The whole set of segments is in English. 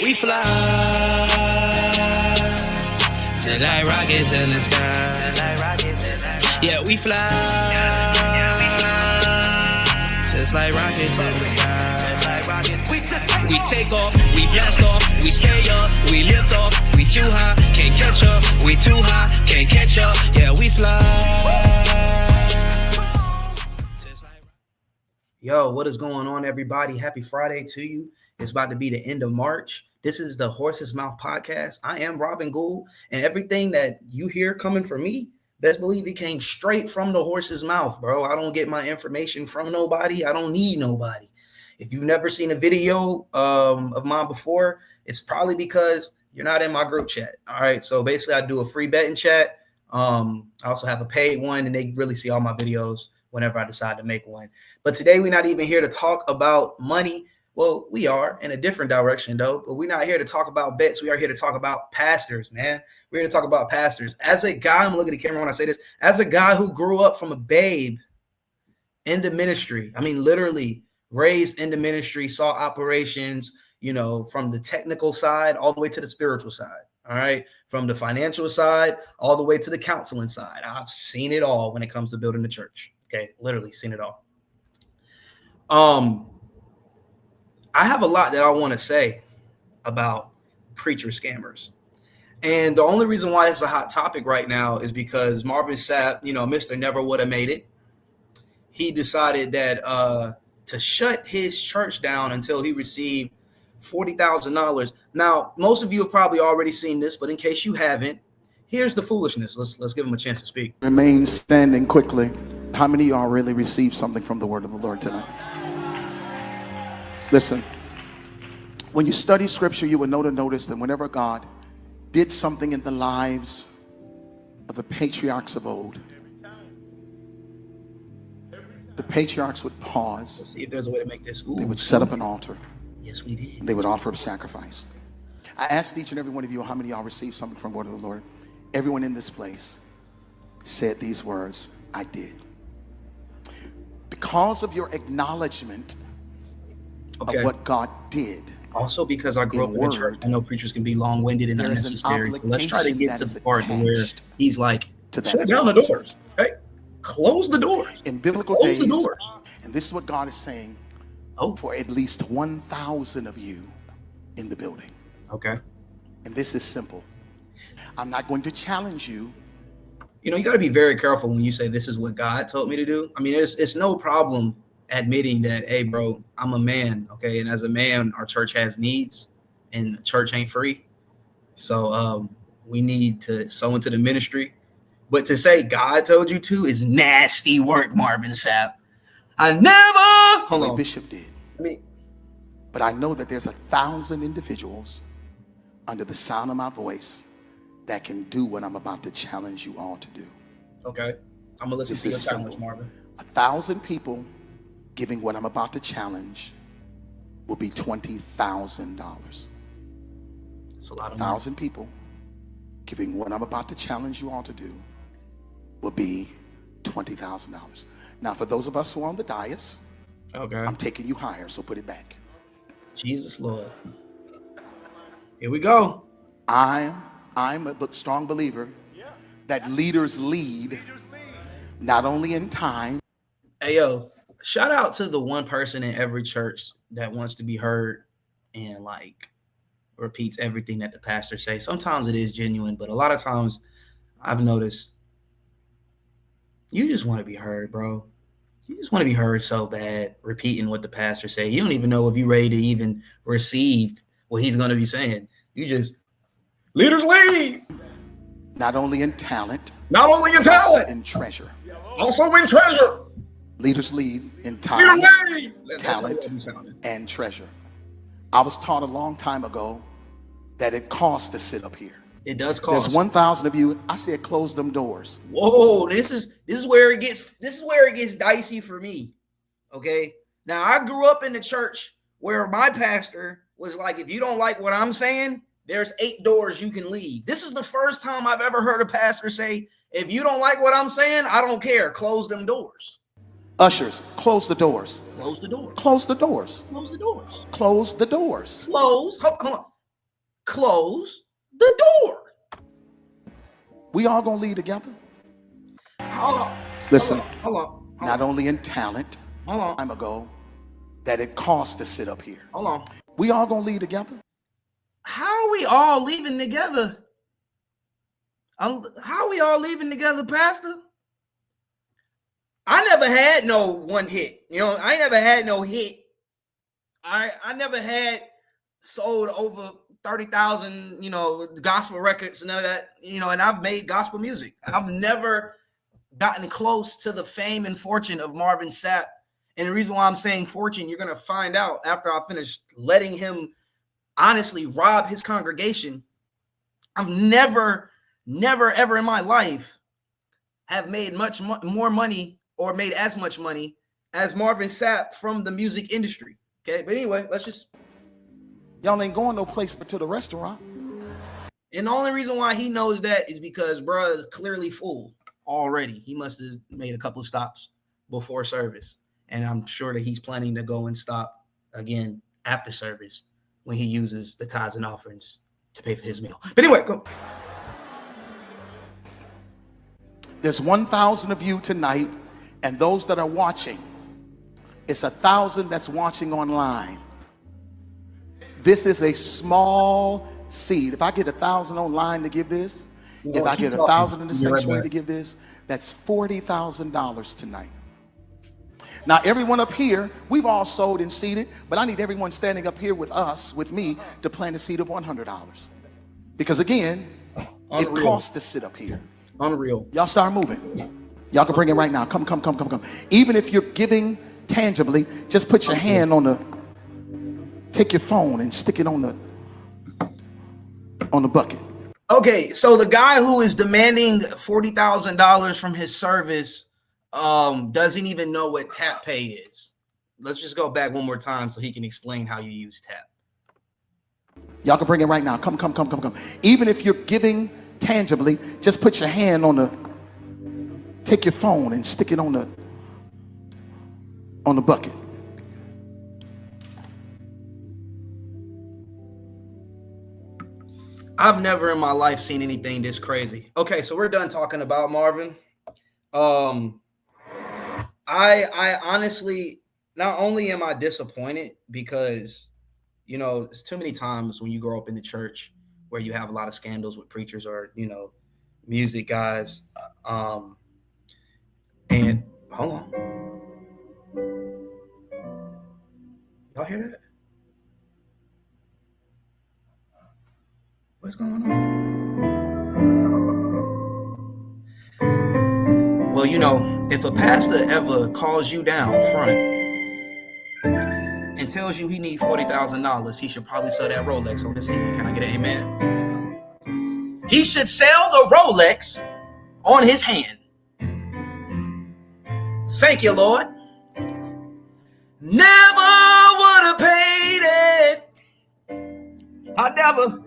we fly just like rockets in the sky. Yeah, we fly just like rockets in the sky. We take off, we blast off, we stay up, we lift off, we too high, can't catch up, we too high, can't catch up. Yeah, we fly. Yo, what is going on, everybody? Happy Friday to you. It's about to be the end of March. This is the Horse's Mouth podcast. I am Robin Gould, and everything that you hear coming from me, best believe it came straight from the horse's mouth, bro. I don't get my information from nobody. I don't need nobody. If you've never seen a video of mine before, it's probably because you're not in my group chat. All right. So basically, I do a free betting chat. I also have a paid one, and they really see all my videos whenever I decide to make one. But today, we're not even here to talk about money. Well, we are in a different direction, though. But we're not here to talk about bets. We are here to talk about pastors, man. We're here to talk about pastors. As a guy, I'm looking at the camera when I say this, as a guy who grew up from a babe in the ministry, I mean, literally raised in the ministry, saw operations, you know, from the technical side all the way to the spiritual side. All right. From the financial side all the way to the counseling side. I've seen it all when it comes to building the church. Okay. Literally seen it all. I have a lot that I want to say about preacher scammers. And the only reason why it's a hot topic right now is because Marvin Sapp, you know, Mr. Never Would Have Made It. He decided that to shut his church down until he received $40,000. Now, most of you have probably already seen this, but in case you haven't, here's the foolishness. Let's give him a chance to speak. Remain standing quickly. How many of y'all really received something from the word of the Lord tonight? Listen, when you study scripture, you will notice that whenever God did something in the lives of the patriarchs of old, the patriarchs would pause. Let's see if there's a way to make this. Ooh, they would set up an altar. Yes, we did. They would offer up sacrifice. I asked each and every one of you how many of y'all received something from the word of the Lord. Everyone in this place said these words: I did. Because of your acknowledgement of what God did. Also, because I grew up in the church, I know preachers can be long-winded and unnecessary. So let's try to get to the part where he's like, shut down the doors. Hey, close the door. In biblical days, the doors. And this is what God is saying. Oh, for at least 1,000 of you in the building. Okay. And this is simple. I'm not going to challenge you. You know, you got to be very careful when you say this is what God told me to do. I mean, it's no problem admitting that, hey, bro, I'm a man. Okay. And as a man, our church has needs and the church ain't free. So we need to sow into the ministry. But to say God told you to is nasty work, Marvin Sapp. I never. Hold on. Bishop did. But I know that there's 1,000 individuals under the sound of my voice that can do what I'm about to challenge you all to do. Okay. I'm going to listen to your challenge, Marvin. 1,000 people giving what I'm about to challenge will be $20,000. That's a lot of 1,000 people giving what I'm about to challenge you all to do will be $20,000. Now, for those of us who are on the dais, okay, I'm taking you higher, so put it back. Jesus Lord. Here we go. I'm a strong believer that leaders lead not only in time. Hey, yo, shout out to the one person in every church that wants to be heard and like repeats everything that the pastor says. Sometimes it is genuine, but a lot of times I've noticed you just want to be heard, bro. You just want to be heard so bad, repeating what the pastor said. You don't even know if you're ready to even receive what he's going to be saying. You just, leaders lead. Not only in talent. Not only in talent. Also in treasure. Also in treasure. Leaders lead in time, talent, and treasure. I was taught a long time ago that it costs to sit up here. It does cost. There's 1,000 of you. I said, close them doors. Whoa, this is where it gets dicey for me. Okay. Now I grew up in the church where my pastor was like, if you don't like what I'm saying, there's 8 doors you can leave. This is the first time I've ever heard a pastor say, if you don't like what I'm saying, I don't care. Close them doors. Ushers, close the doors. Close the doors. Close the doors. Close the doors. Close the doors. Close. Hold on. close the door. We all gonna lead together. Hold on. Listen, Hold on. not only in talent, Hold on. time ago, that it costs to sit up here. Hold on. We all gonna lead together. How are we all leaving together? How are we all leaving together, Pastor? I never had no one hit. I never had no hit. I never had sold over 30,000, gospel records, none of that, and I've made gospel music. I've never gotten close to the fame and fortune of Marvin Sapp. And the reason why I'm saying fortune, you're going to find out after I finish letting him honestly rob his congregation. I've never, ever in my life have made much more money or made as much money as Marvin Sapp from the music industry. Okay, but anyway, Y'all ain't going no place but to the restaurant. And the only reason why he knows that is because bruh is clearly full already. He must have made a couple of stops before service. And I'm sure that he's planning to go and stop again after service when he uses the tithes and offerings to pay for his meal. But anyway, go. There's 1,000 of you tonight, and those that are watching, it's 1,000 that's watching online. This is a small seed. If I get 1,000 online to give this, if I get 1,000 in the sanctuary to give this, that's $40,000 tonight. Now, everyone up here, we've all sold and seeded, but I need everyone standing up here with me, to plant a seed of $100. Because again, it costs to sit up here. Unreal. Y'all start moving. Y'all can bring it right now. Come. Even if you're giving tangibly, just put your hand take your phone and stick it on the bucket. Okay, so the guy who is demanding $40,000 from his service doesn't even know what tap pay is. Let's just go back one more time so he can explain how you use tap. Y'all can bring it right now. Come. Even if you're giving tangibly, just put your hand take your phone and stick it on the bucket. I've never in my life seen anything this crazy. Okay, so we're done talking about Marvin. I honestly, not only am I disappointed because, it's too many times when you grow up in the church where you have a lot of scandals with preachers or, music guys. And hold on. Y'all hear that? What's going on? Well, if a pastor ever calls you down front and tells you he needs $40,000, he should probably sell that Rolex on his head. Can I get an amen? He should sell the Rolex on his hand. Thank you, Lord. Never would have paid it. I never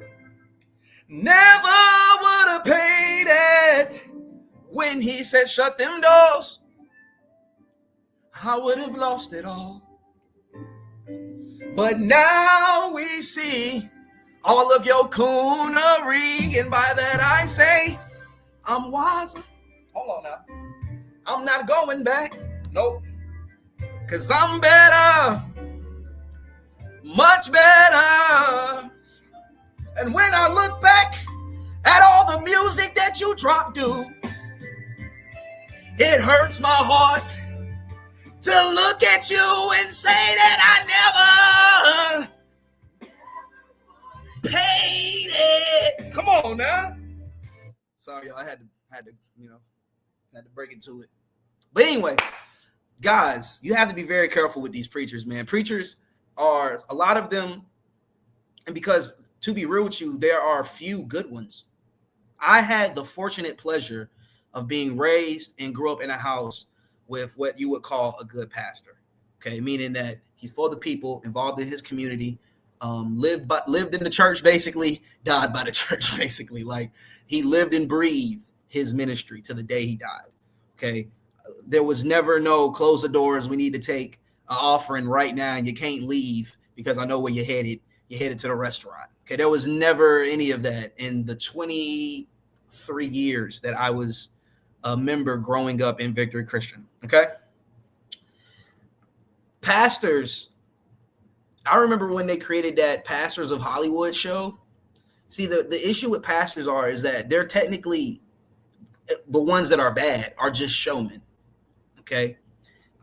would have paid it when he said shut them doors. I would have lost it all. But now we see all of your coonery, and by that I say I'm wiser. Hold on now. I'm not going back. Nope. Cause I'm better. Much better. And when I look back at all the music that you dropped, dude, it hurts my heart to look at you and say that I never paid it. Come on now. Sorry, y'all. I had to break into it. But anyway, guys, you have to be very careful with these preachers, man. Preachers are, a lot of them, and because to be real with you, there are a few good ones. I had the fortunate pleasure of being raised and grew up in a house with what you would call a good pastor. Okay, meaning that he's for the people, involved in his community, lived in the church, basically, died by the church, basically. Like, he lived and breathed his ministry to the day he died. Okay, there was never no close the doors. We need to take an offering right now, and you can't leave because I know where you're headed. You're headed to the restaurant. Okay, there was never any of that in the 23 years that I was a member growing up in Victory Christian. Okay. Pastors, I remember when they created that Pastors of Hollywood show. See, the issue with pastors is that they're technically, the ones that are bad are just showmen. Okay.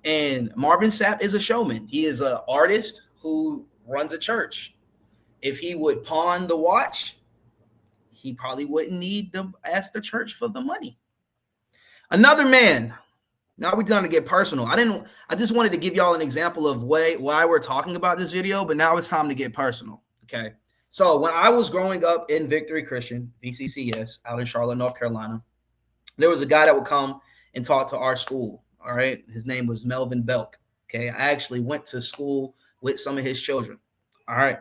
And Marvin Sapp is a showman. He is an artist who runs a church. If he would pawn the watch, he probably wouldn't need to ask the church for the money. Another man. Now we're going to get personal. I just wanted to give y'all an example of why we're talking about this video, but now it's time to get personal. Okay. So when I was growing up in Victory Christian, VCCS, out in Charlotte, North Carolina, there was a guy that would come and talk to our school. All right. His name was Melvin Belk. Okay. I actually went to school with some of his children. All right.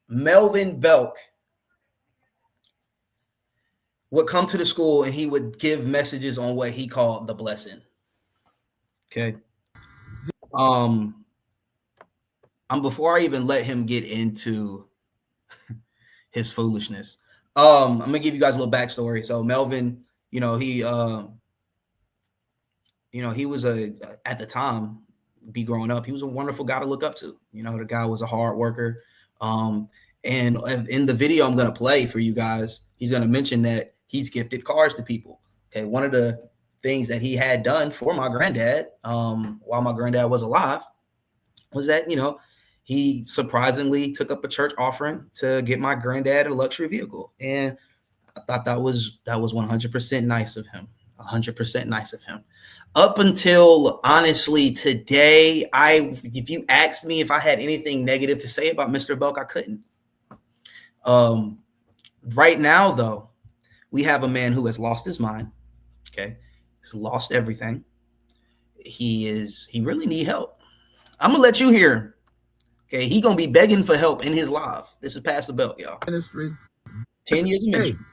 Melvin Belk would come to the school and he would give messages on what he called the blessing. Okay. Before I even let him get into his foolishness, I'm gonna give you guys a little backstory. So Melvin, he was at the time, growing up, he was a wonderful guy to look up to. The guy was a hard worker. And in the video I'm gonna play for you guys, he's gonna mention that he's gifted cars to people. Okay, one of the things that he had done for my granddad, while my granddad was alive, was that he surprisingly took up a church offering to get my granddad a luxury vehicle, and I thought that was 100% nice of him. 100% nice of him. Up until honestly today, if you asked me if I had anything negative to say about Mr. Belk, I couldn't. Right now, though, we have a man who has lost his mind. Okay, he's lost everything. He really need help. I'm gonna let you hear him. Okay, he gonna be begging for help in his life. This is Pastor Belk, y'all. Ministry. 10 years of ministry. Hey,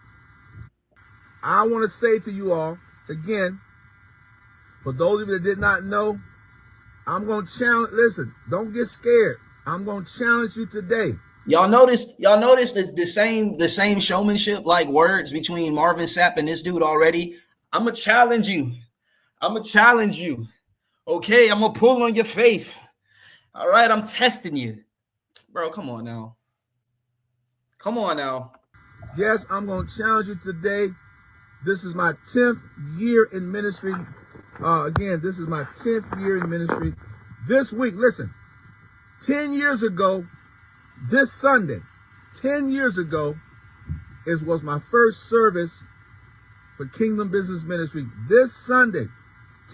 I want to say to you all again, for those of you that did not know, I'm gonna challenge. Listen, don't get scared. I'm gonna challenge you today. Y'all notice the same showmanship like words between Marvin Sapp and this dude already. I'm gonna challenge you. Okay, I'm gonna pull on your faith. All right, I'm testing you. Bro, come on now. Yes, I'm going to challenge you today. This is my 10th year in ministry. Again, this is my 10th year in ministry. This week, listen, 10 years ago, this Sunday, 10 years ago, was my first service for Kingdom Business Ministry. This Sunday,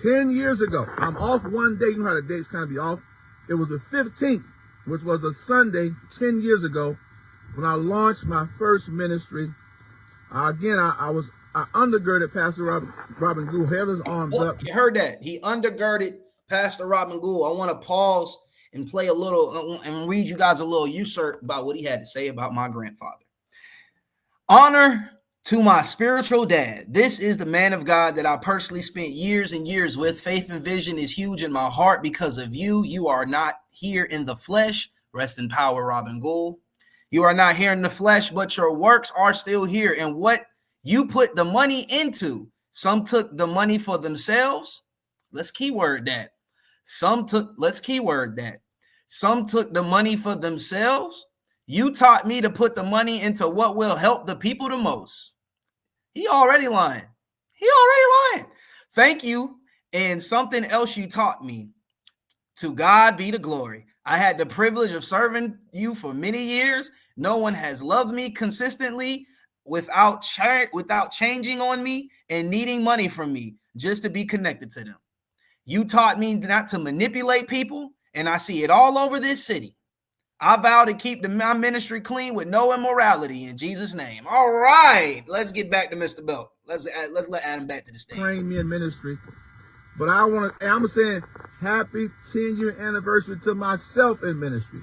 10 years ago, I'm off one day. You know how the dates kind of be off. It was the 15th, which was a Sunday 10 years ago when I launched my first ministry. Again, I undergirded Pastor Robin Gould, held his arms up. You heard that. He undergirded Pastor Robin Gould. I want to pause and play a little and read you guys a little excerpt about what he had to say about my grandfather. Honor to my spiritual dad. This is the man of God that I personally spent years and years with. Faith and vision is huge in my heart because of you. You are not here in the flesh. Rest in power, Robin Gould. You are not here in the flesh, but your works are still here. And what you put the money into, some took the money for themselves. Let's keyword that. Some took the money for themselves. You taught me to put the money into what will help the people the most. He already lying. Thank you. And something else you taught me. To God be the glory. I had the privilege of serving you for many years. No one has loved me consistently without changing on me and needing money from me just to be connected to them. You taught me not to manipulate people, and I see it all over this city. I vow to keep my ministry clean with no immorality in Jesus' name. All right, let's get back to Mr. Belk. Let's let Adam back to the stage. Train me in ministry, but I'm saying happy 10-year anniversary to myself in ministry.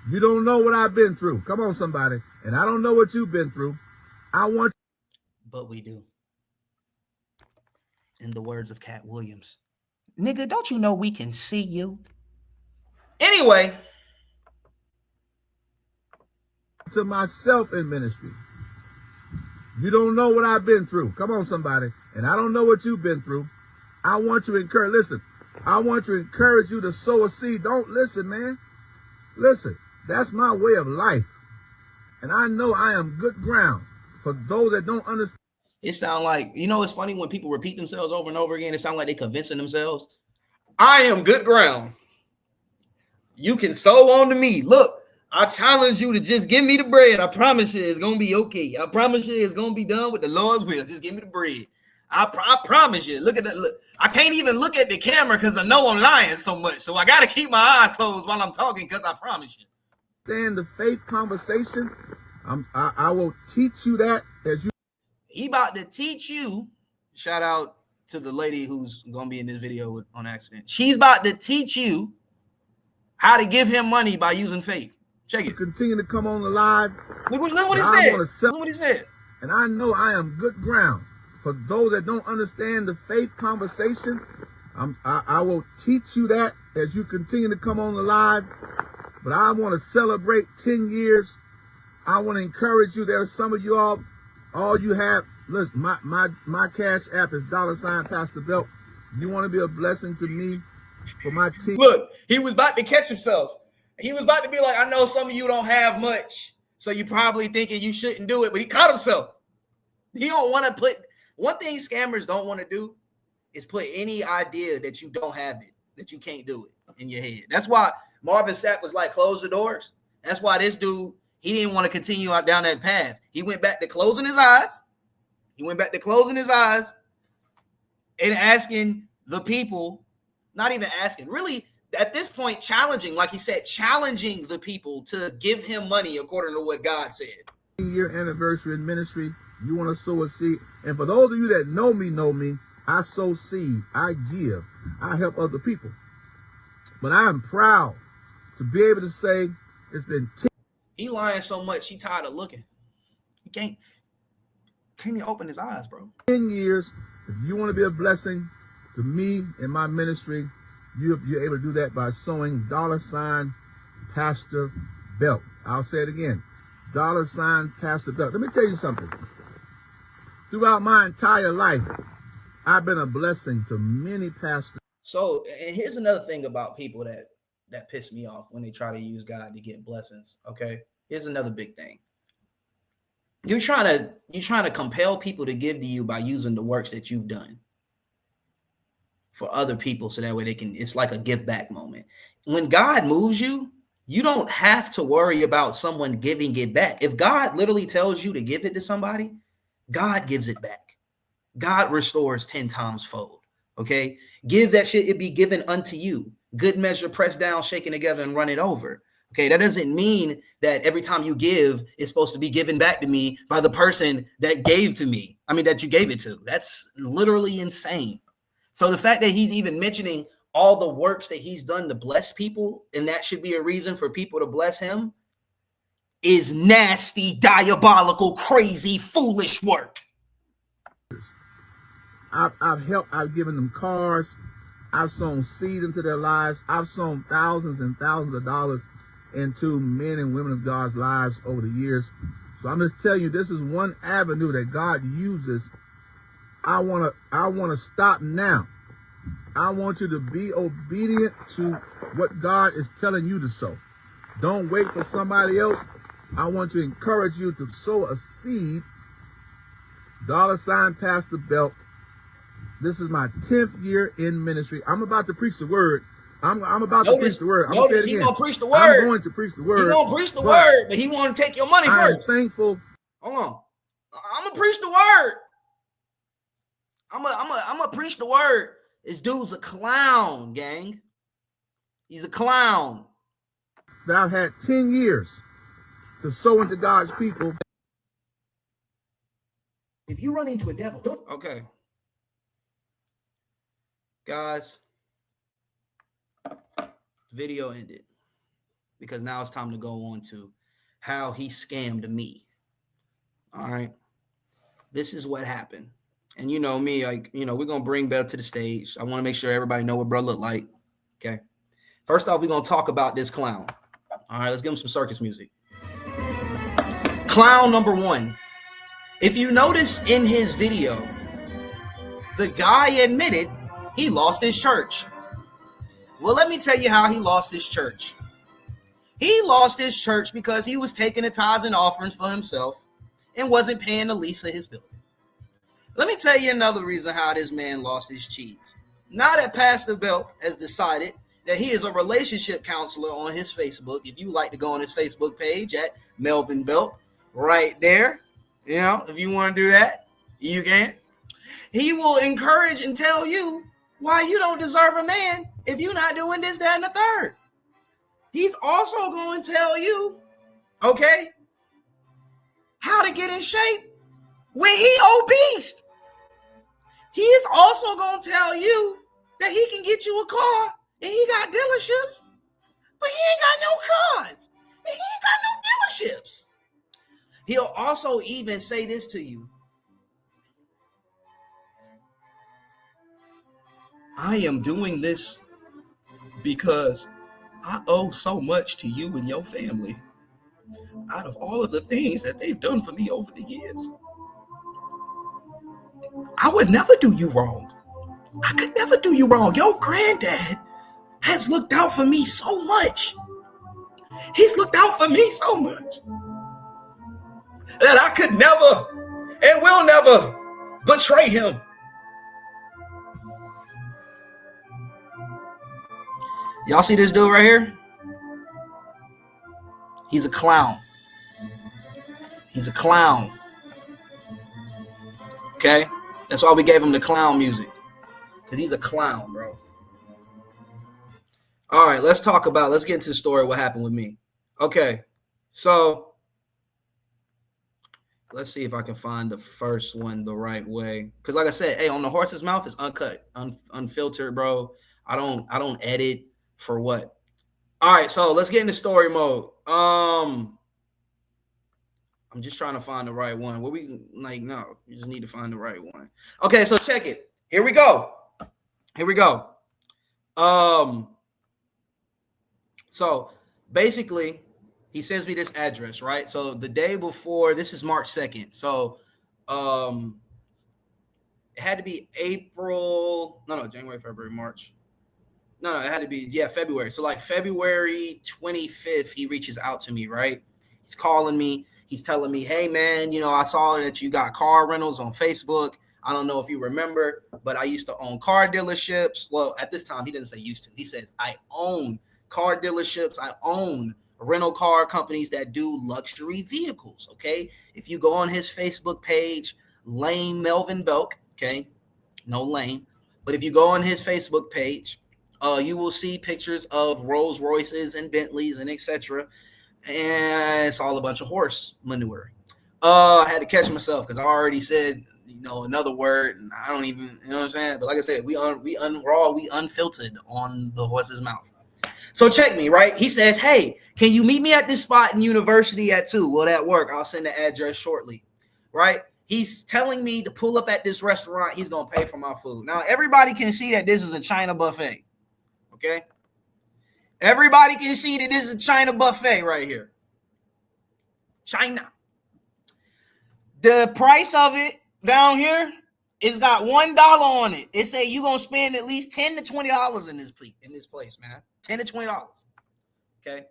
You don't know what I've been through. Come on, somebody, and I don't know what you've been through. But we do. In the words of Cat Williams, nigga, don't you know we can see you? Anyway. to myself in ministry. You don't know what I've been through. Come on, somebody. And I don't know what you've been through. I want to encourage, listen, I want to encourage you to sow a seed. Don't listen, man. Listen, that's my way of life. And I know I am good ground for those that don't understand. It sounds like, it's funny when people repeat themselves over and over again. It sounds like they're convincing themselves. I am good ground. You can sow on to me. Look, I challenge you to just give me the bread. I promise you it's going to be okay. I promise you it's going to be done with the Lord's will. Just give me the bread. I promise you. Look at that. Look, I can't even look at the camera because I know I'm lying so much. So I got to keep my eyes closed while I'm talking because I promise you. Stand the faith conversation. I will teach you that as you. He about to teach you. Shout out to the lady who's going to be in this video on accident. She's about to teach you how to give him money by using faith. Check it. Continue to come on the live. Look what he said. Look what he said. And I know I am good ground for those that don't understand the faith conversation. I will teach you that as you continue to come on the live. But I want to celebrate 10 years. I want to encourage you. There's some of you all you have. Listen, my cash app is $ Pastor Belk. You want to be a blessing to me for my team. Look, he was about to catch himself. He was about to be like, I know some of you don't have much, so you probably thinking you shouldn't do it, but he caught himself. He don't want to put, one thing scammers don't want to do is put any idea that you don't have it, that you can't do it in your head. That's why Marvin Sapp was like, close the doors. That's why this dude, he didn't want to continue out down that path. He went back to closing his eyes. And asking the people, not even asking, really at this point, challenging, like he said, challenging the people to give him money according to what God said. 10-year anniversary in ministry. You want to sow a seed. And for those of you that know me, I sow seed. I give. I help other people. But I am proud to be able to say it's been 10. He lying so much, he tired of looking. He can't even open his eyes, bro. 10 years. If you want to be a blessing to me and my ministry, you're able to do that by sowing $ Pastor Belk. I'll say it again. $ Pastor Belk. Let me tell you something. Throughout my entire life, I've been a blessing to many pastors. So, and here's another thing about people that piss me off when they try to use God to get blessings. Okay, here's another big thing. You're trying to compel people to give to you by using the works that you've done for other people, so that way they can. It's like a give back moment. When God moves you, you don't have to worry about someone giving it back. If God literally tells you to give it to somebody, God gives it back. God restores 10 times fold. Okay, give that shit, it be given unto you. Good measure, pressed down, shaken together, and run it over. Okay, that doesn't mean that every time you give, it's supposed to be given back to me by the person that gave to me. I mean, that you gave it to. That's literally insane. So the fact that he's even mentioning all the works that he's done to bless people, and that should be a reason for people to bless him, is nasty, diabolical, crazy, foolish work. I've helped. I've given them cars. I've sown seed into their lives. I've sown thousands and thousands of dollars into men and women of God's lives over the years. So I'm just telling you, this is one avenue that God uses. I want to stop now. I want you to be obedient to what God is telling you to sow. Don't wait for somebody else. I want to encourage you to sow a seed. $ Pastor Belk. This is my 10th year in ministry. I'm about to preach the word. I'm about to preach the word. I'm notice he gonna preach the word. I'm going to preach the word. He's gonna preach the word, but he want to take your money first. I'm thankful. Hold on. I'm gonna preach the word. I'm gonna preach the word. This dude's a clown, gang. He's a clown. That I've had 10 years to sow into God's people. If you run into a devil, okay. Guys, video ended because now it's time to go on to how he scammed me. All right. This is what happened. And you know me, like, we're going to bring Belk to the stage. I want to make sure everybody know what bro look like. Okay. First off, we're going to talk about this clown. All right, let's give him some circus music. Clown number one. If you notice in his video, the guy admitted he lost his church. Well, let me tell you how he lost his church. He lost his church because he was taking the tithes and offerings for himself and wasn't paying the lease for his building. Let me tell you another reason how this man lost his cheese. Now that Pastor Belk has decided that he is a relationship counselor on his Facebook, if you like to go on his Facebook page at Melvin Belk, right there, you know, if you want to do that, you can. He will encourage and tell you why you don't deserve a man if you're not doing this, that, and the third. He's also going to tell you, okay, how to get in shape when he obese. He is also going to tell you that he can get you a car and he got dealerships, but he ain't got no cars and he ain't got no dealerships. He'll also even say this to you. I am doing this because I owe so much to you and your family out of all of the things that they've done for me over the years. I would never do you wrong. I could never do you wrong. Your granddad has looked out for me so much. He's looked out for me so much that I could never and will never betray him. Y'all see this dude right here? He's a clown. He's a clown. Okay? That's why we gave him the clown music. Because he's a clown, bro. All right, let's get into the story what happened with me. Okay, so let's see if I can find the first one the right way. Because like I said, hey, on the horse's mouth is uncut, unfiltered, bro. I don't edit for what. All right, so let's get into story mode. I'm just trying to find the right one. No, you just need to find the right one. Okay, so check it. Here we go. So basically, he sends me this address, right? So the day before, this is March 2nd. So it had to be January, February, March. No, it had to be, February. So like February 25th, he reaches out to me, right? He's calling me. He's telling me, hey, man, I saw that you got car rentals on Facebook. I don't know if you remember, but I used to own car dealerships. Well, at this time, he didn't say used to. He says, I own car dealerships. I own rental car companies that do luxury vehicles, okay? If you go on his Facebook page, lame Melvin Belk, okay? No lame. But if you go on his Facebook page, you will see pictures of Rolls Royces and Bentleys and etc. And it's all a bunch of horse manure. I had to catch myself because I already said, another word, and I don't even, what I'm saying? But like I said, we unfiltered on the horse's mouth. So check me, right? He says, hey, can you meet me at this spot in University at 2? Will that work? I'll send the address shortly, right? He's telling me to pull up at this restaurant. He's going to pay for my food. Now, everybody can see that this is a China buffet, okay? Everybody can see that this is a China buffet right here. China. The price of it down here, it's got $1 on it. It say you're going to spend at least $10 to $20 in this place, man. $10 to $20. Okay.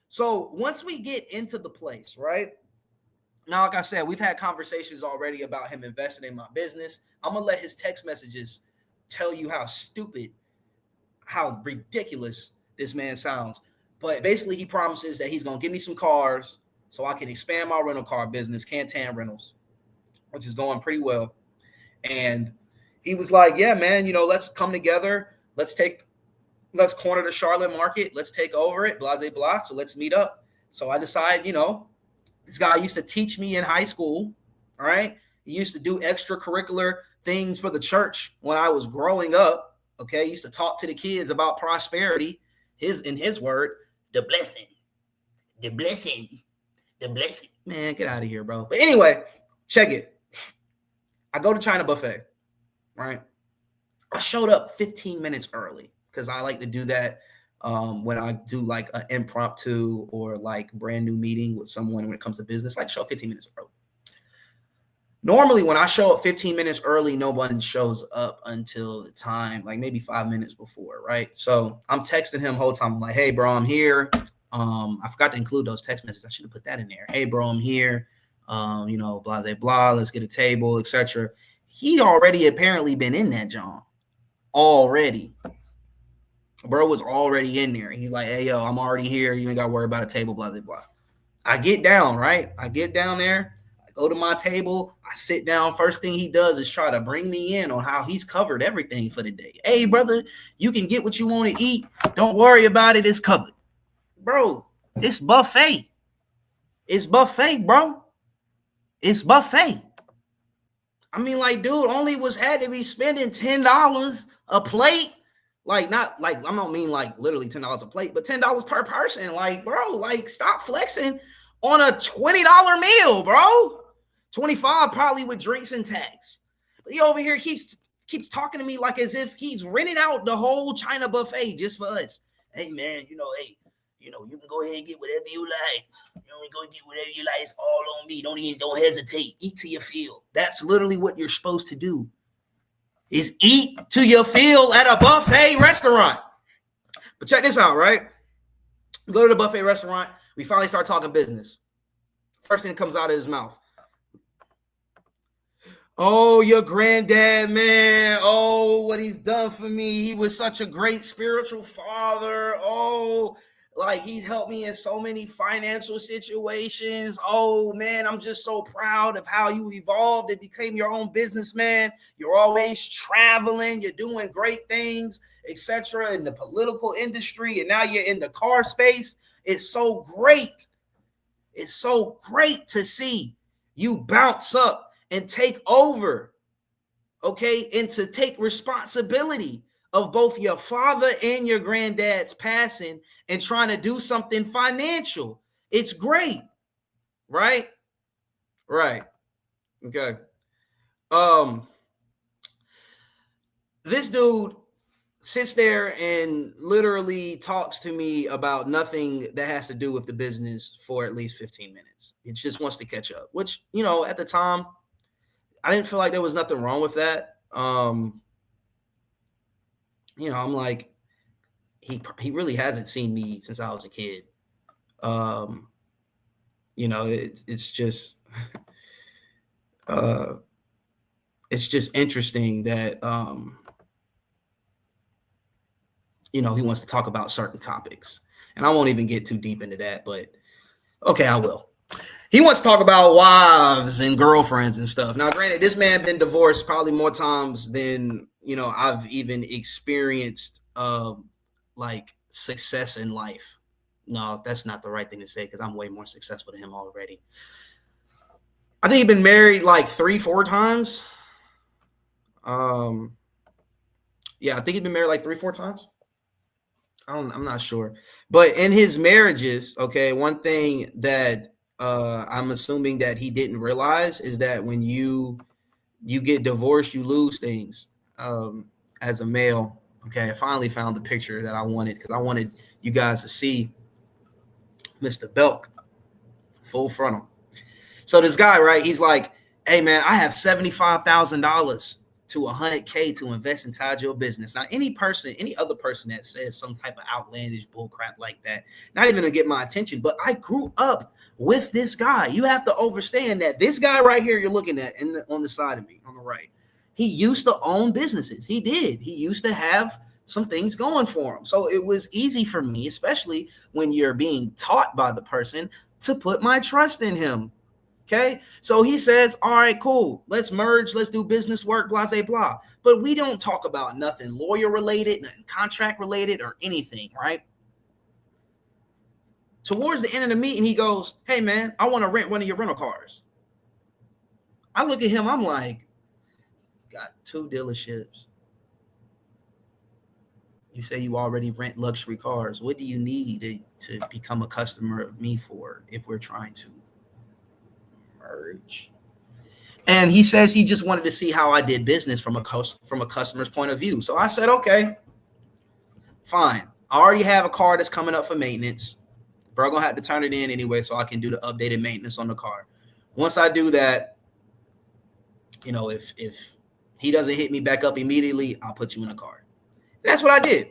So once we get into the place, right? Now, like I said, we've had conversations already about him investing in my business. I'm going to let his text messages tell you how stupid, how ridiculous this man sounds. But basically, he promises that he's going to give me some cars so I can expand my rental car business, Cantan Rentals, which is going pretty well. And he was like, yeah, man, let's come together. Let's corner the Charlotte market. Let's take over it, blah, blah, blah. So let's meet up. So I decided, this guy used to teach me in high school. All right. He used to do extracurricular things for the church when I was growing up. Okay. He used to talk to the kids about prosperity. In his word, the blessing. Man, get out of here, bro. But anyway, check it. I go to China buffet, right? I showed up 15 minutes early because I like to do that when I do like an impromptu or like brand new meeting with someone when it comes to business, I show up 15 minutes early. Normally, when I show up 15 minutes early, no one shows up until the time, like maybe 5 minutes before, right? So I'm texting him the whole time. I'm like, hey, bro, I'm here. I forgot to include those text messages. I should have put that in there. Hey, bro, I'm here. Blah, blah, blah. Let's get a table, etc. He already apparently been in that John already. Bro was already in there. He's like, hey, yo, I'm already here. You ain't got to worry about a table, blah, blah, blah. I get down, right? I get down there. I go to my table. I sit down. First thing he does is try to bring me in on how he's covered everything for the day. Hey, brother, you can get what you want to eat. Don't worry about it. It's covered. Bro, it's buffet. It's buffet, bro. It's buffet. I mean, like, dude, only had to be spending $10 a plate. Like, not like, I don't mean like literally $10 a plate, but $10 per person. Like, bro, like, stop flexing on a $20 meal, bro. 25 probably with drinks and tax. But he over here keeps talking to me like as if he's rented out the whole China buffet just for us. Hey, man, you can go ahead and get whatever you like. Go get whatever you like. It's all on me. Don't hesitate. Eat till you feel. That's literally what you're supposed to do. Is eat till you feel at a buffet restaurant. But check this out, right? We go to the buffet restaurant. We finally start talking business. First thing that comes out of his mouth. Oh, your granddad, man. Oh, what he's done for me. He was such a great spiritual father. Oh, like he's helped me in so many financial situations. Oh, man, I'm just so proud of how you evolved and became your own businessman. You're always traveling. You're doing great things, etc. in the political industry. And now you're in the car space. It's so great. It's so great to see you bounce up and take over, okay, and to take responsibility of both your father and your granddad's passing and trying to do something financial. It's great, right? Right. Okay. This dude sits there and literally talks to me about nothing that has to do with the business for at least 15 minutes. It just wants to catch up, which, at the time, I didn't feel like there was nothing wrong with that. I'm like, he really hasn't seen me since I was a kid. It's just it's just interesting that he wants to talk about certain topics, and I won't even get too deep into that, but okay, I will. He wants to talk about wives and girlfriends and stuff. Now, granted, this man been divorced probably more times than, I've even experienced, like success in life. No, that's not the right thing to say because I'm way more successful than him already. I think he's been married like 3-4 times. Yeah, I think he's been married like 3-4 times. I'm not sure. But in his marriages, okay, one thing that I'm assuming that he didn't realize is that when you get divorced, you lose things as a male. Okay, I finally found the picture that I wanted because I wanted you guys to see Mr. Belk full frontal. So this guy, right, he's like, hey, man, I have $75,000 to $100K to invest inside your business. Now, any other person that says some type of outlandish bullcrap like that, not even to get my attention, but I grew up with this guy. You have to understand that this guy right here you're looking at on the side of me, on the right, he used to own businesses. He did. He used to have some things going for him. So it was easy for me, especially when you're being taught by the person, to put my trust in him. Okay, so he says, all right, cool. Let's merge. Let's do business work, blah, blah, blah. But we don't talk about nothing lawyer related, nothing contract related or anything, right? Towards the end of the meeting, he goes, hey, man, I want to rent one of your rental cars. I look at him. I'm like, got 2 dealerships. You say you already rent luxury cars. What do you need to become a customer of me for if we're trying to merge? And he says he just wanted to see how I did business from a customer's point of view. So I said, okay, fine. I already have a car that's coming up for maintenance. Bro, gonna have to turn it in anyway so I can do the updated maintenance on the car. Once I do that, you know, if he doesn't hit me back up immediately, I'll put you in a car. That's what I did.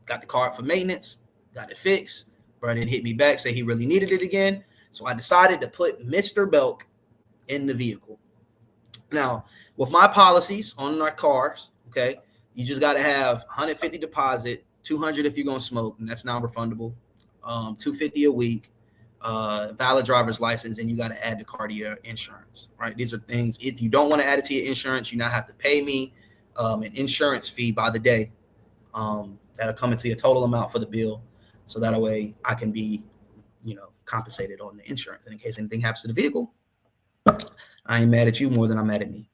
Got the car for maintenance, got it fixed. Bro didn't hit me back, say he really needed it again. So I decided to put Mr. Belk in the vehicle. Now, with my policies on our cars, okay, you just got to have 150 deposit, 200 if you're going to smoke, and that's non-refundable, 250 a week, valid driver's license, and you got to add the car to your insurance, right? These are things, if you don't want to add it to your insurance, you now have to pay me an insurance fee by the day. That'll come into your total amount for the bill. So that way I can be, you know, compensated on the insurance. And in case anything happens to the vehicle, I ain't mad at you more than I'm mad at me.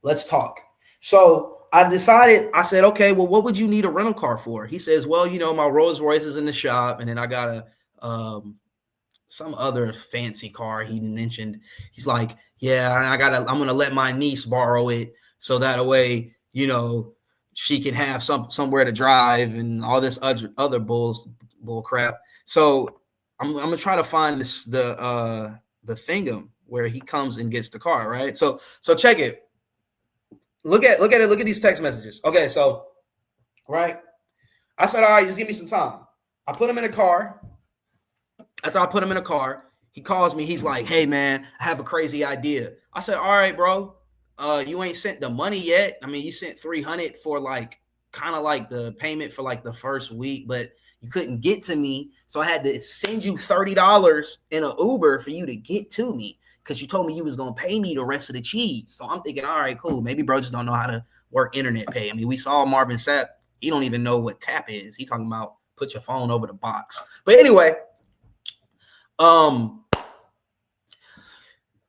Let's talk. So I decided, I said, okay, well, what would you need a rental car for? He says, well, you know, my Rolls Royce is in the shop, and then I got some other fancy car he mentioned. He's like, yeah, I'm going to let my niece borrow it. So that way, you know, she can have somewhere to drive and all this other bull crap. So I'm gonna try to find the thingum where he comes and gets the car, right? So check it. Look at it. Look at these text messages. Okay, so right, I said, all right, just give me some time. I put him in a car. After I put him in a car, he calls me. He's like, hey man, I have a crazy idea. I said, all right, bro. You ain't sent the money yet. I mean, you sent $300 for like kind of like the payment for like the first week, but you couldn't get to me. So I had to send you $30 in an Uber for you to get to me because you told me you was going to pay me the rest of the cheese. So I'm thinking, all right, cool. Maybe bro just don't know how to work internet pay. I mean, we saw Marvin Sapp. He don't even know what tap is. He talking about put your phone over the box. But anyway,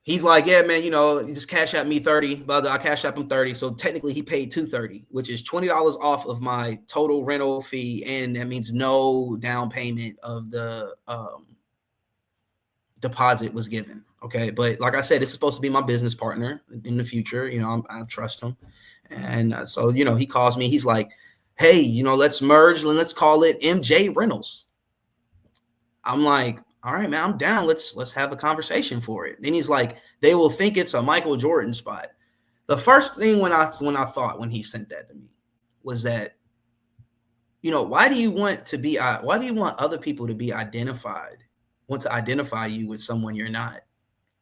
he's like, yeah, man, you know, you just cash out me 30, but I cash out him 30. So technically he paid $230, which is $20 off of my total rental fee. And that means no down payment of the deposit was given. Okay. But like I said, this is supposed to be my business partner in the future. You know, I trust him. And so, you know, he calls me, he's like, hey, you know, let's merge and let's call it MJ Rentals. I'm like, all right, man, I'm down. Let's have a conversation for it. Then he's like, they will think it's a Michael Jordan spot. The first thing when I thought when he sent that to me was that, you know, why do you want other people to be identified, want to identify you with someone you're not,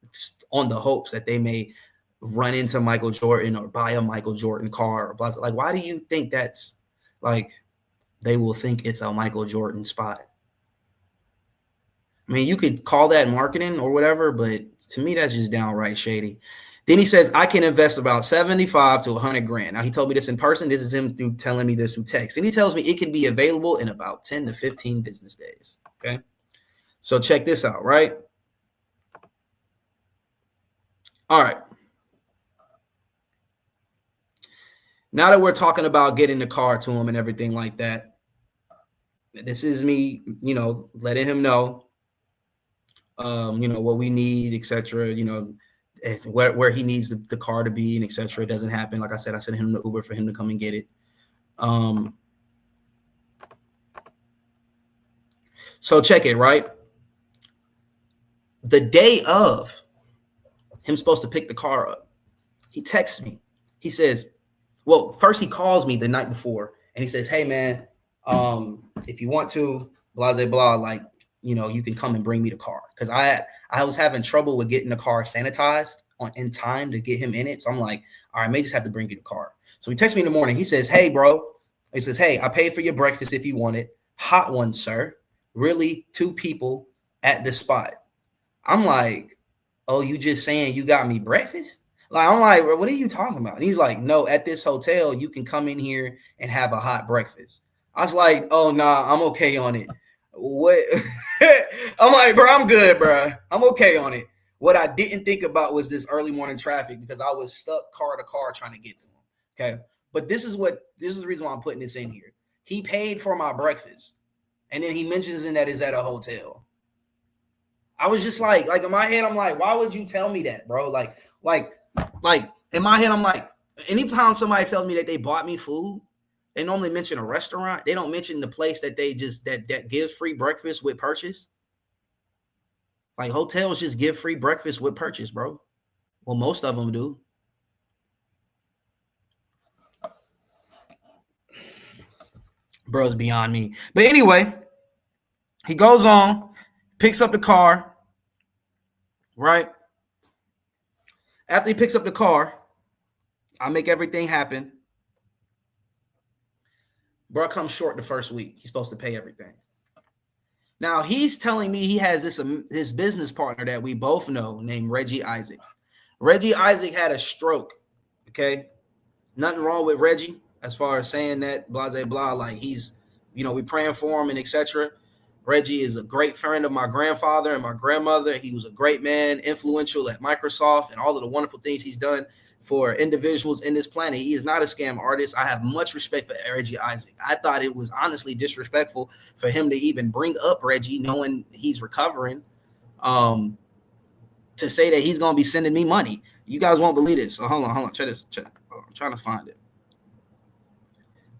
it's on the hopes that they may run into Michael Jordan or buy a Michael Jordan car or blah, blah. Like, why do you think that's like, they will think it's a Michael Jordan spot? I mean, you could call that marketing or whatever, but to me, that's just downright shady. Then he says, I can invest about 75 to 100 grand. Now, he told me this in person. This is him telling me this through text. And he tells me it can be available in about 10 to 15 business days. Okay. So check this out, right? All right. Now that we're talking about getting the car to him and everything like that, this is me, you know, letting him know, you know, what we need, etc. You know, where he needs the car to be and etc. It doesn't happen. Like I said, I sent him the Uber for him to come and get it. So check it, right? The day of him supposed to pick the car up, he texts me. He says, well, first he calls me the night before and he says, hey man, if you want to, blah, blah, blah, like, you know, you can come and bring me the car. Cause I was having trouble with getting the car sanitized in time to get him in it. So I'm like, all right, I may just have to bring you the car. So he texts me in the morning. He says, hey bro, he says, hey, I paid for your breakfast if you want it. Hot one, sir. Really 2 people at the spot. I'm like, oh, you just saying you got me breakfast? Like, I'm like, what are you talking about? And he's like, no, at this hotel, you can come in here and have a hot breakfast. I was like, oh, nah, I'm okay on it. What? I'm like, bro, I'm good, bro. I'm okay on it. What I didn't think about was this early morning traffic because I was stuck car to car trying to get to him. Okay. But this is the reason why I'm putting this in here. He paid for my breakfast. And then he mentions in that is at a hotel. I was just like in my head, I'm like, why would you tell me that, bro? Like in my head, I'm like, anytime somebody tells me that they bought me food, They normally mention a restaurant. They don't mention the place that they just that gives free breakfast with purchase. Like hotels just give free breakfast with purchase, bro. Well, most of them do. Bro, it's beyond me. But anyway, he goes on, picks up the car, right? After he picks up the car, I make everything happen. Bro comes short the first week. He's supposed to pay everything. Now, he's telling me he has this business partner that we both know named Reggie Isaac. Reggie Isaac had a stroke, okay? Nothing wrong with Reggie as far as saying that, blah, blah, blah. Like he's, we praying for him and etc. Reggie is a great friend of my grandfather and my grandmother. He was a great man, influential at Microsoft and all of the wonderful things he's done for individuals in this planet. He is not a scam artist. I have much respect for Reggie Isaac. I thought it was honestly disrespectful for him to even bring up Reggie, knowing he's recovering, to say that he's going to be sending me money. You guys won't believe this. So hold on. Check this. I'm trying to find it.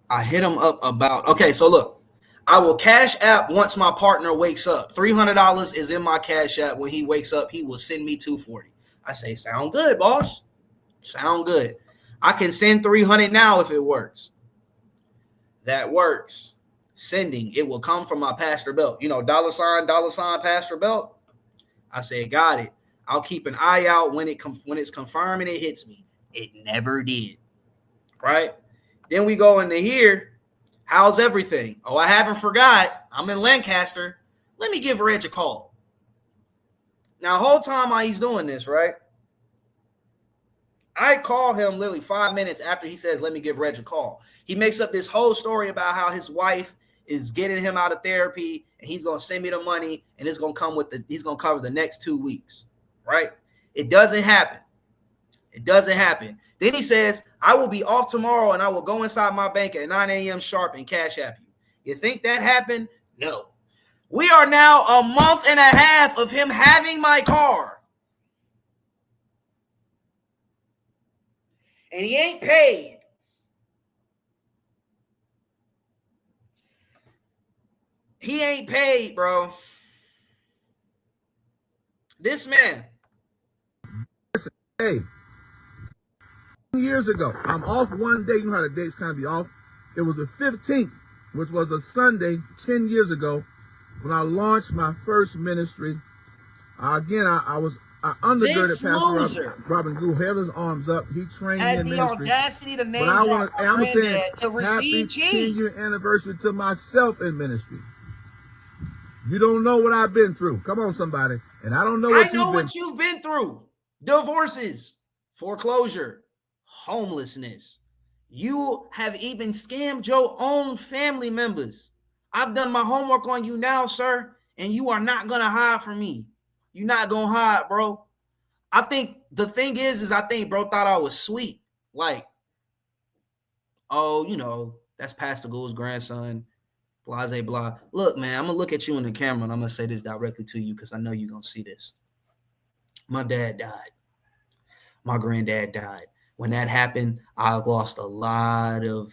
I hit him up about, okay, so look, I will cash app once my partner wakes up. $300 is in my cash app. When he wakes up, he will send me $240. I say, sound good, boss. Sound good. I can send 300 now if it works. That works. Sending. It will come from my Pastor Belk. $, Pastor Belk. I say, got it. I'll keep an eye out when it's confirmed and it hits me. It never did. Right? Then we go into here. How's everything? Oh, I haven't forgot. I'm in Lancaster. Let me give Reg a call. Now, whole time while he's doing this, right? I call him literally 5 minutes after he says, let me give Reg a call. He makes up this whole story about how his wife is getting him out of therapy and he's going to send me the money and it's going to come he's going to cover the next 2 weeks, right? It doesn't happen. It doesn't happen. Then he says, I will be off tomorrow and I will go inside my bank at 9 a.m. sharp and cash app you. You think that happened? No. We are now a month and a half of him having my car. And he ain't paid. He ain't paid, bro. This man. Listen, hey, years ago, I'm off one day. You know how the dates kind of be off. It was the 15th, which was a Sunday 10 years ago when I launched my first ministry. I undergirded Pastor Robin Gould, held his arms up. He trained me in ministry. Has the audacity to name I'm saying to receive happy 10-year anniversary to myself in ministry. You don't know what I've been through. Come on, somebody. And I don't know what you've been through. Divorces, foreclosure, homelessness. You have even scammed your own family members. I've done my homework on you now, sir, and you are not going to hide from me. You're not going to hide, bro. I think the thing is I think bro thought I was sweet. Like, oh, that's Pastor Gould's grandson, blah, blah, blah. Look, man, I'm going to look at you in the camera, and I'm going to say this directly to you because I know you're going to see this. My dad died. My granddad died. When that happened, I lost a lot of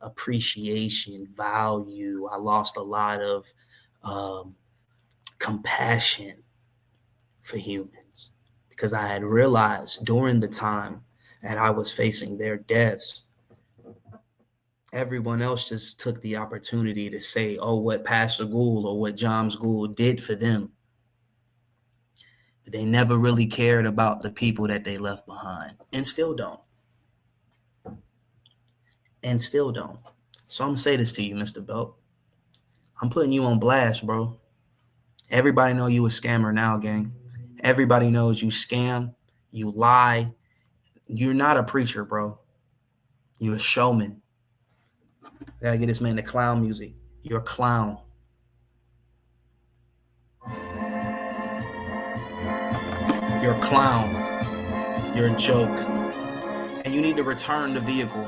appreciation, value. I lost a lot of compassion for humans because I had realized during the time that I was facing their deaths, everyone else just took the opportunity to say, oh, what Pastor Gould or what James Gould did for them. But they never really cared about the people that they left behind and still don't. So I'm going to say this to you, Mr. Belk. I'm putting you on blast, bro. Everybody know you a scammer now, gang. Everybody knows you scam, you lie. You're not a preacher, bro. You're a showman. Gotta get this man the clown music. You're a clown. You're a clown. You're a joke. And you need to return the vehicle.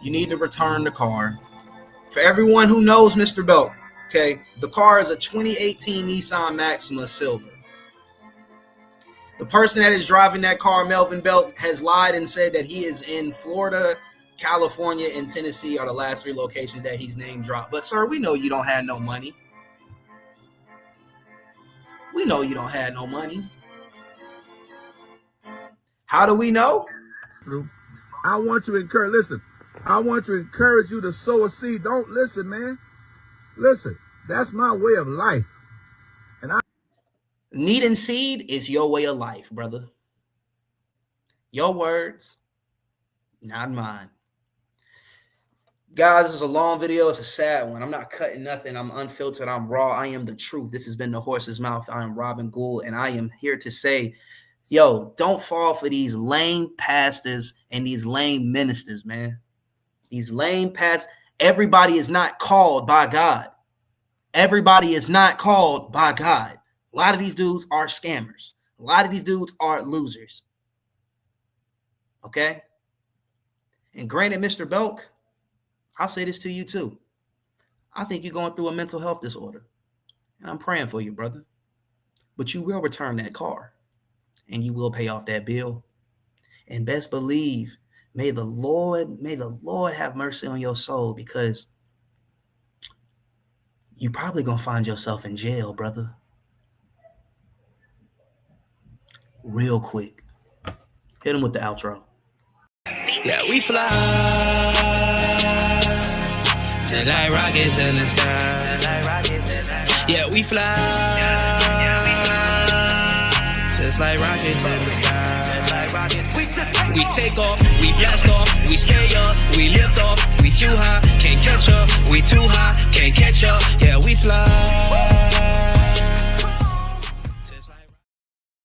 You need to return the car. For everyone who knows Mr. Belk, okay, the car is a 2018 Nissan Maxima Silver. The person that is driving that car, Melvin Belk, has lied and said that he is in Florida California and Tennessee are the last 3 locations that he's name dropped. But sir, we know you don't have no money. We know you don't have no money. How do we know? I want to encourage, listen, I want to encourage you to sow a seed. Don't listen, man. Listen, that's my way of life. Needing seed is your way of life, brother. Your words, not mine. Guys, this is a long video. It's a sad one. I'm not cutting nothing. I'm unfiltered. I'm raw. I am the truth. This has been The Horse's Mouth. I am Robin Gould, and I am here to say, yo, don't fall for these lame pastors and these lame ministers, man. These lame pastors. Everybody is not called by God. Everybody is not called by God. A lot of these dudes are scammers. A lot of these dudes are losers. Okay? And granted, Mr. Belk, I'll say this to you too. I think you're going through a mental health disorder. And I'm praying for you, brother. But you will return that car. And you will pay off that bill. And best believe, may the Lord have mercy on your soul, because you're probably going to find yourself in jail, brother. Real quick. Hit him with the outro. Yeah, we fly just like rockets in the sky. Yeah, we fly just like rockets in the sky. We take off, we blast off, we stay up, we lift off, we too high, can't catch up, we too high, can't catch up. Yeah, we fly.